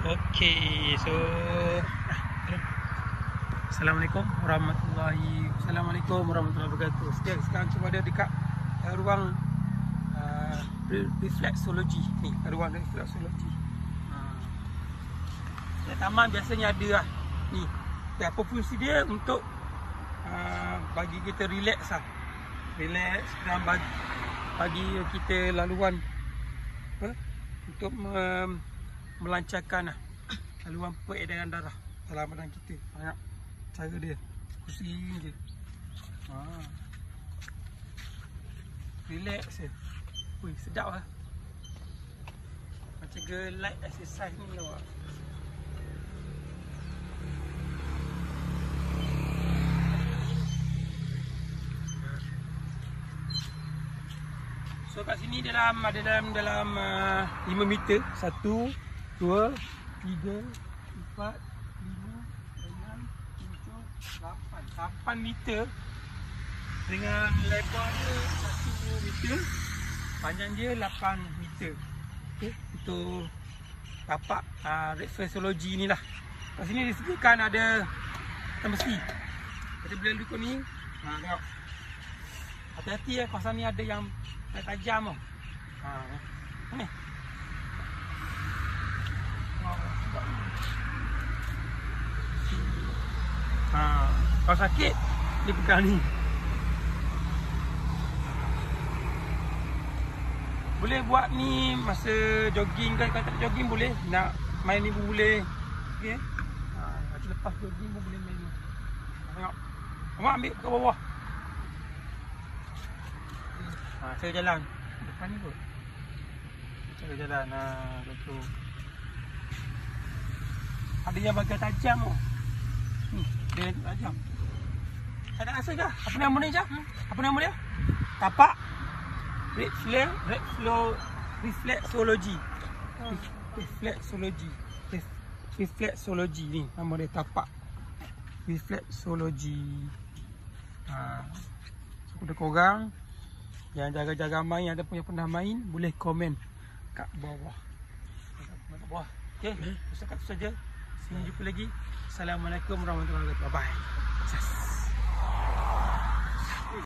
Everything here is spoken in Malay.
Okey, so Assalamualaikum warahmatullahi wabarakatuh. Sekarang kita ada dekat ruang refleksologi ni, ruang refleksologi. Taman biasanya ada lah ni. Apa fungsi dia? Untuk bagi kita relax lah. Relax dan bagi kita laluan untuk melancarkan laluan peredaran darah dalam badan kita. Banyak cara dia. Pusing je. Relax je. Ui, sedap lah. Macam light exercise ni awak. So kat sini dalam 5 meter. 1, 2, 3, 4, 5, 6, 7, 8 meter. Dengan lebar dia 1 meter, panjang dia 8 meter. Okay, untuk tapak refleksologi ni lah. Kat sini disediakan ada besi. Kita boleh duduk ni. Tengok. Hati-hati ya, kawasan ni ada yang tajam tau. Ni. Kalau sakit dia pegang ni. Boleh buat ni masa jogging kan. Kalau tak jogging boleh. Nak main ni pun boleh. Okey. Lepas jogging pun boleh main ni. Tengok. Awak ambil ke bawah. Saya jalan depan ni kot. Saya jalan. Betul. Ada yang bagian tajam tu. Dia tajam. Saya tak rasa ke? Apa nama ni je? Apa nama dia? Tapak refleksologi. Refleksologi ni nama dia, tapak refleksologi. Kepada korang yang jaga-jaga main, ada punya pernah main, boleh komen kat bawah. Okey, setakat itu saja. Sini jumpa lagi. Assalamualaikum warahmatullahi wabarakatuh. Bye bye.